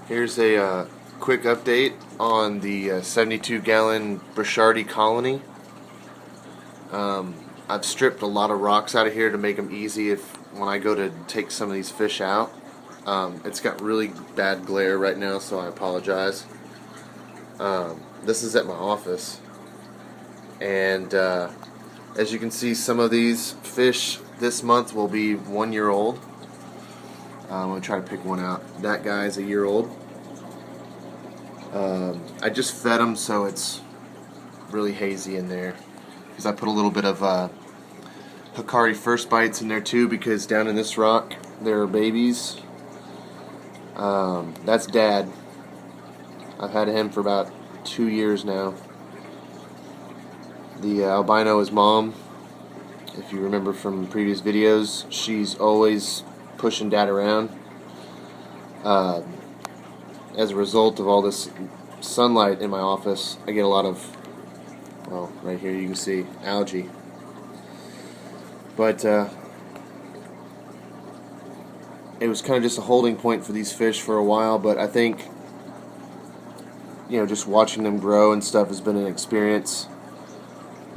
Here's a quick update on the 72-gallon Brichardi Colony. I've stripped a lot of rocks out of here to make them easy when I go to take some of these fish out. It's got really bad glare right now, so I apologize. This is at my office, and as you can see, some of these fish this month will be 1 year old. I'm going to try to pick one out. That guy's a year old. I just fed them, so it's really hazy in there, because I put a little bit of Brichardi first bites in there too, because down in this rock there are babies. That's Dad. I've had him for about 2 years now. The albino is Mom. If you remember from previous videos, she's always pushing Dad around. As a result of all this sunlight in my office, I get a lot of, well, right here you can see algae. But it was kind of just a holding point for these fish for a while, but I think, just watching them grow and stuff has been an experience.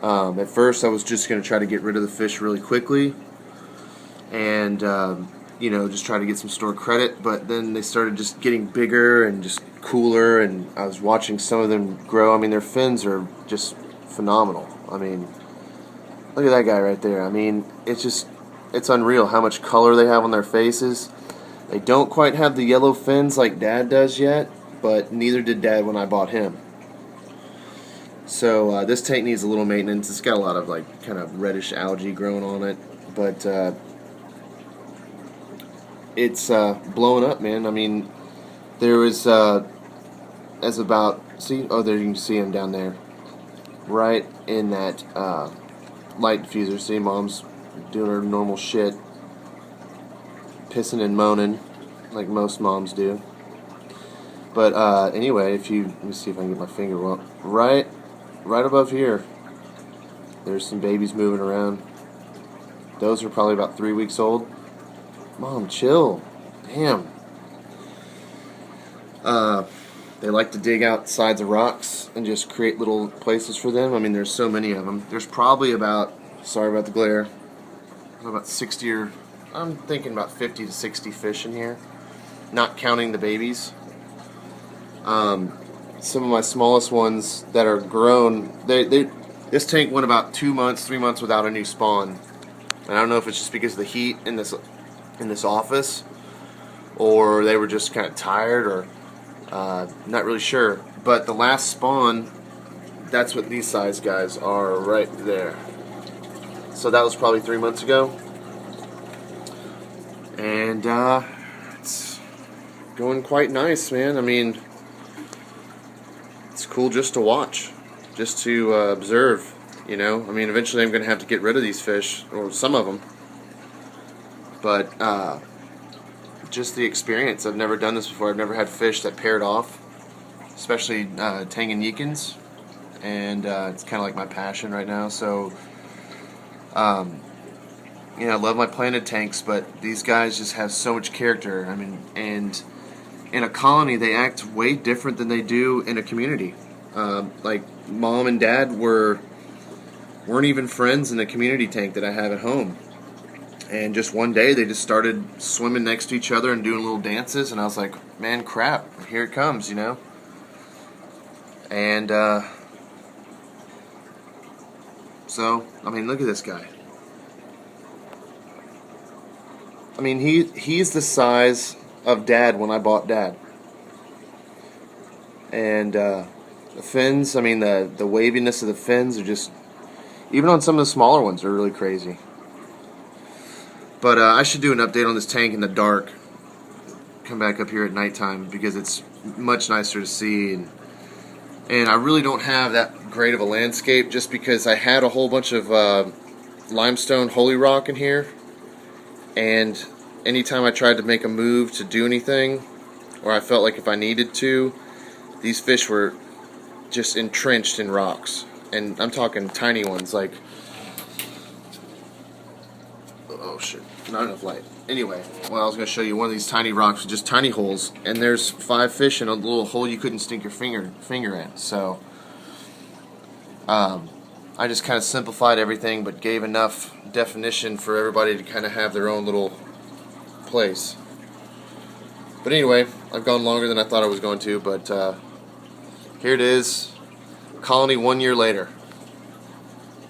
At first I was just going to try to get rid of the fish really quickly and just try to get some store credit, but then they started just getting bigger and just cooler, and I was watching some of them grow. I mean, their fins are just phenomenal. I mean, look at that guy right there. I mean, it's unreal how much color they have on their faces. They don't quite have the yellow fins like Dad does yet, but neither did Dad when I bought him. So this tank needs a little maintenance. It's got a lot of kind of reddish algae growing on it, but it's blowing up, man. I mean, there was there you can see him down there, right in that light diffuser. See, Mom's doing her normal shit, pissing and moaning like most moms do. But anyway, let me see if I can get my finger right above here. There's some babies moving around. Those are probably about 3 weeks old. Mom, chill. Damn. They like to dig out sides of rocks and just create little places for them. I mean, there's so many of them. There's probably sorry about the glare, about 60 or, I'm thinking about 50 to 60 fish in here, not counting the babies. Some of my smallest ones that are grown, this tank went about 2 months, 3 months without a new spawn. And I don't know if it's just because of the heat in this office, or they were just kind of tired, or not really sure. But the last spawn, that's what these size guys are right there. So that was probably 3 months ago, and it's going quite nice, man. I mean, it's cool just to watch, just to observe. I mean, eventually I'm going to have to get rid of these fish, or some of them. But just the experience. I've never done this before. I've never had fish that paired off, especially Tanganyikans, and it's kind of like my passion right now. So, I love my planted tanks, but these guys just have so much character. I mean, and in a colony, they act way different than they do in a community. Like Mom and Dad weren't even friends in the community tank that I have at home. And just one day, they just started swimming next to each other and doing little dances, and I was like, man, crap, here it comes, And, so, I mean, look at this guy. I mean, he's the size of Dad when I bought Dad. And, the fins, I mean, the waviness of the fins are just, even on some of the smaller ones, are really crazy. But I should do an update on this tank in the dark. Come back up here at nighttime, because it's much nicer to see. And I really don't have that great of a landscape, just because I had a whole bunch of limestone holy rock in here. And anytime I tried to make a move to do anything, or I felt like if I needed to, these fish were just entrenched in rocks. And I'm talking tiny ones, like... Oh shit, not enough light. Anyway, well, I was going to show you one of these tiny rocks with just tiny holes, and there's 5 fish in a little hole you couldn't stick your finger in. So I just kind of simplified everything, but gave enough definition for everybody to kind of have their own little place. But anyway, I've gone longer than I thought I was going to, but here it is, Colony 1 year later.